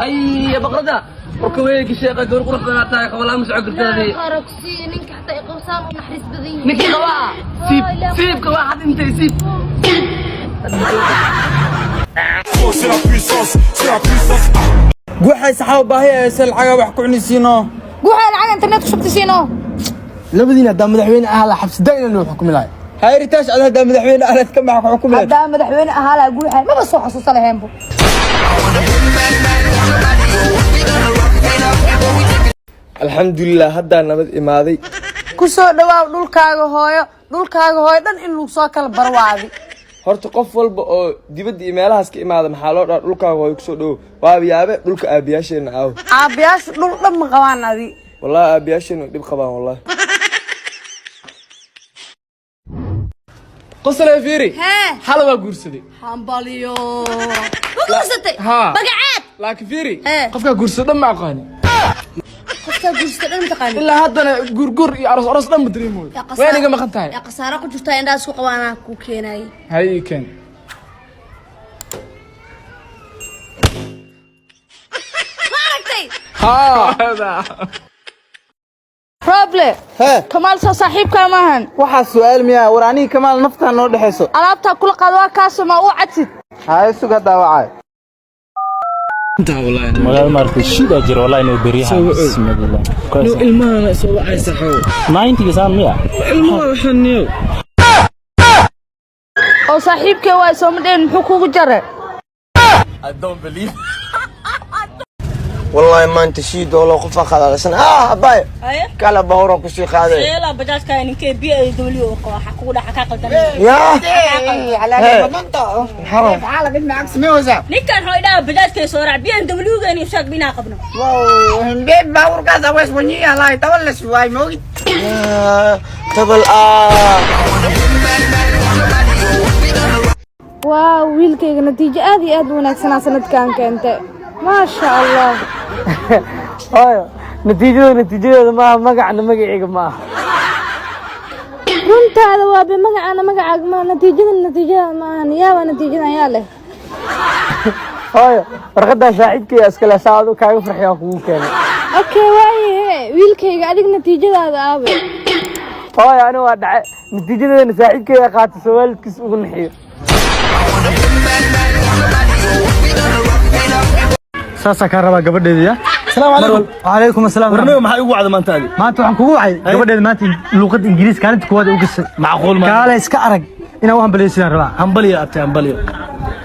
أي بقرة وكويك الشيخ دور قرص بناتك ولا مش عقد هذه خرجتي نك حتى يقوسان ونحرس بدين نكي قواها سيب واحد انت يسيب قوحي صحاب باهي سل حاجة وحكوا عني سينو قوحي العالم انترنت وشبت سينو لبدينا دا مدحوين أهلا حبس داينا لو حكم لاي هاي ريتاش على دا مدحوين أهلا تكمل حكم لاي دا مدحوين أهلا قوحي ما بس حصوص لهم بو الحمد لله هدا نبض إمادي كسر دواء دول كاغو دن إن لوصاك البروادي horta qof walba oo dibadda imeelahaas ka imaada maxaa loo dhaa dhulkaaga way ku soo dhow waabiyaaba dhulka aabiyaasheena aaw aabiyaashu dhul dhab ma qabaan adi wallahi aabiyaasheena dhib qabaan wallahi qosle fiiri hal waa guursaday hambaliyo guursatay bagacaad laakiin fiiri qofka guursada ma aqaan qofka guursada ma taqaan ilaa haddana gurgur iyo aros dhan ma dareemo weeniga maqan tahay ya qasaara ku jirta indaas ku qabaana ku keenay hay keen هذا problem كمال صاحبك maahan waxa su'aal miya waraani kamaal nafta noo dhaxayso alaabta kula qaad waa kaas ma u cadsid hay suga daawacay انت والله ما markay shida jiro wallahi inuu bariyaha bismillah no ilmaha soo wacay saxo 90 saan miya ilmaha waxaniyo oo saaxiibkay waa soo madeen muxuu kugu jaray I don't believe والله ما انت شي دولة قفا خلاص باي كلا بهورا كشي خاذي لا بجاج كاين كي بي دوليو حكوا ده حكا قلت يا على ما انت حرام تعال قد معك سميوزا نكان هاي ده بجاج كي صورع بي دوليو غني وشاك بينا قبنا واو هندي باور كذا ويش وني الله تولى شوي موي تبل واو ويلكيga natiijo aad iyo aad wanaagsan sanadkan keentay ما شاء الله هاي نتيجة ما مقعنا مقعيق ما كنت هذا وابي مقعنا مقعك ما نتيجة ما نيابة نتيجة ياله هاي رغدا ساعدك يا اسكلا ساعدو كاغو فرحيا كوو كان اوكي واي ويلكيga adiga natiijadaada aabe هاي انا waa dhacay natiijada saacidka ay qaato su'aalkiis ugu naxiyo ساسا كهرباء قبل يا السلام عليكم وعليكم السلام warnaa maxay ugu wacdo maanta maanta waxaan kugu wacay gabadheed maanta luqad ingiriis kaalinta kuwaad u gasay macquul ma kaale iska arag ina wax hambaleeysan rabaa hambaliyo abta hambaliyo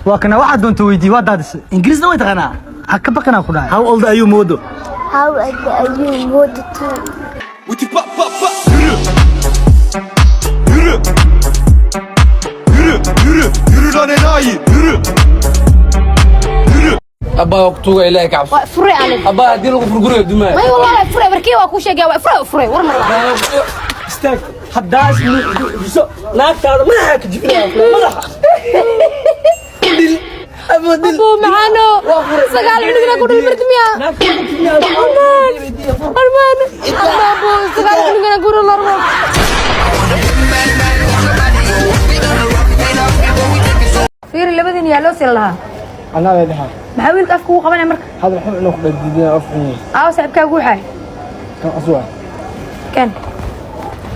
waa kana waxa doonto weydii waa daadis ingiriisna way taqaanaa ha ka baqana ku dhaay how old are you moodo how old are you moodo wuti pa yürü lan enayi yürü أبا وقتوه إليك عبس فري عليك أبا أدي له فرقوري دماء ما والله فري بركي واكو شيء فري ورنا الله استاك حداش ناك هذا ما هيك جبنا مدح أبو معانو سقال عندنا كل المرتمية أرمان أبو سقال عندنا كل الأرمان فير اللي بدين يالو سلها أنا لا دحى محاولك أفكو قبنا مرك هذا الحين إنه خد الدنيا أفهم سعبك أقول حاجة كم أسبوع كان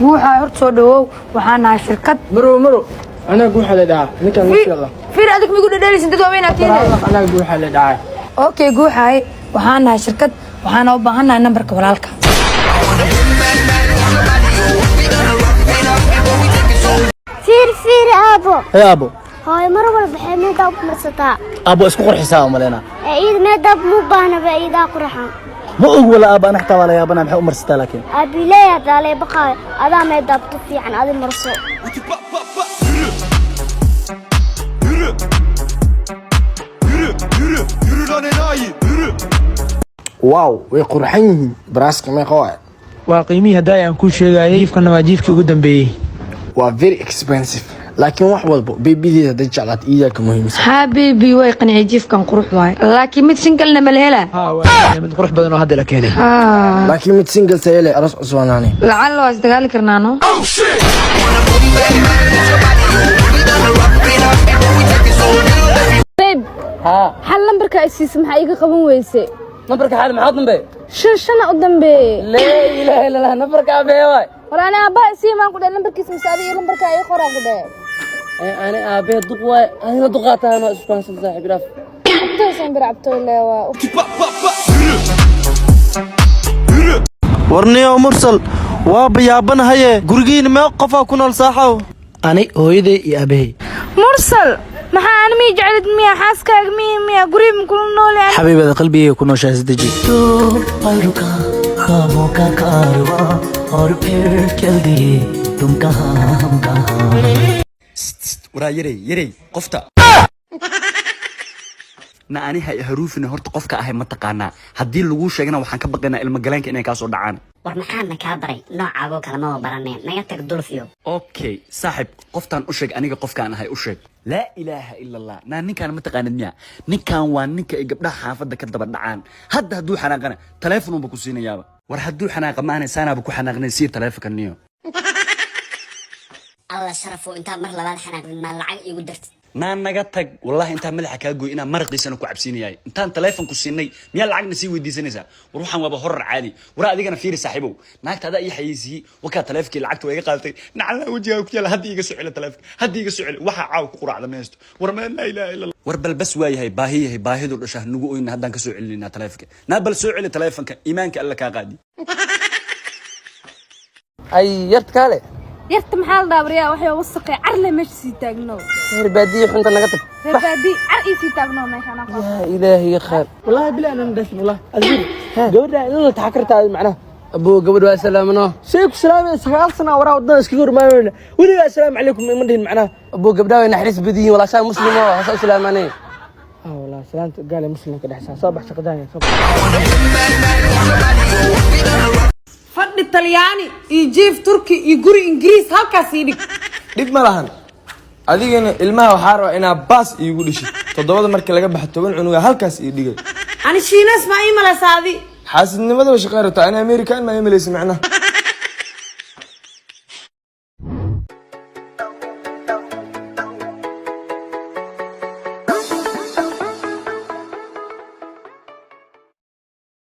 وحا هرت صدو وحنا شركة مرو أنا أقول حلا دعاء نكمل إن شاء الله فير أديك ميقول داري سنتو وين أكيد أنا أقول حلا دعاء أوكي قول حاي وحنا شركة وحنا وبعنا نمبرك ولالك فير أبو يا ابو هاي مرة ولا بحنا داب مرسطا ابو اسku qurxisaa malena عيد ما داب مو بانا بعيد قرحان ma og wala aba ana xataa wala yaabana maxay u marsataa laakiin أبي لا يدالي بقى هذا ما داب طفي عن هذا المرسو wuti pa yürü lan enayi yürü واو ويقرحين براسك ما يقوى waa qiimihii hadaa aan ku sheegayay jiifkana waa jiifkii ugu dambeeyay waa very expensive laakiin wax walba babydeeda dad jeclaad iyaga muhiimsan حبيبي ويقنع جيفكم قروح واي لكن مت سنقلنا ملهلا mid qurux badan oo hadda la keenay laakiin mid single tayle aras cusbaanaani لعل أصدقائي كرنانو ها حل نمبرك أسيس محايقة قبون ويسي نبرك حال محاط نبي شنو قدام بي لا إله إلا الله نبرك أبي واي ولا أنا أبا أسي ما أقول نمبرك اسم ساري نمبرك أي خورا قدام أنا أبي الدق واي أنا دقاتها أنا سبحان الله صاحب راف عبتو سنبر عبتو الله warniyo mursal waa bayaabanahaye gurigiina mee qofa ku nool saaxaw ani hooyaday iyo aabbahay مرسل maxaa aan mi jeclid miya xaaskaaga miya guriga ku nool yahay xabiibada qalbigayga ku nooshahay sidaji रुका ख्वाबों का कारवां और फिर चल दिए तुम कहां हम कहां waraa yarey qofta na ani hay haruufina horta qofka ahay ma taqaanaa haddii lagu sheegana waxaan ka baqaynaa ilma galeenka inay kaa soo dhacaan war maxaana kaa baray noocaago kale ma baraneen naga tag dulfiyo okay saaxib qoftaan u sheeg aniga qofkaan ahay u sheeg laa ilaaha ila allah naa ninkaan ma taqaanid miya ninkaan waa ninka ay gabdhaha xaafadda ka daba dhacaan hadda hadduu xanaaqana taleefonunba ku siinayaaba war hadduu xanaaqa maanay saanaaba ku xanaaqnay sii taleefonka niyo alla sharafo intaa mar labaad xanaaqdin ma lacag igu dartid naa naga tag wallahi intaan madaxa kaa gooy inaan maraqiisana ku cabsiinayahay intaan taleefonku siinay miyaa lacagna sii weydiisanaysaa war waxaan waaba horar caadi waraa adigana fiiri saaxiibow naagta adaa ii xayeysiiyey wakaa taleefonkii lacagta waa iga qaadatay nacalaa wejigaaga ku yaala hadda iiga soo celi taleefonka hadda iiga soo celi waxaa caaw ku quraacda meesto war ma laa ilaaha illa allah war bal bas waayahay baahiyahay baahidu dhashaa nagu oyna haddaan ka soo celinayna taleefonka naa bal soo celi taleefonka iimaanka alla kaa qaadi أي يرتكالي yarta maxaa la dhaabariyaa waxay wasaqay carle meesha sii taagno هربادية حنت نقطب reebaadi car ii sii taagno meeshaan aqoon يا إلهي خير والله بلا انا ندش والله ازير gabadha inuu taxakartaa macnaha أبو قبل وسلامنا sheeku salaamay 9 sano waraa wadada iska hormaayna waliga assalaamu calaykum ma dhihin macnaha أبو قبل داوي نحرس بديه ولا شان مسلم هو سلاماني والله سلامت قال مسلم كده حساب صباح شقداني fadhi talyaani iyo jiif turki iyo guri ingiriis halkaas ii dhig dhib ma lahan adigana ilmaha waxaa rabaa inaa baas iigu dhishid 7 markii laga baxo 10 cunuga halkaas ii dhigay ani shiinas ma ii malasaadi xaasidnimada shaqeyrta ana American ma iimalaysa macnaha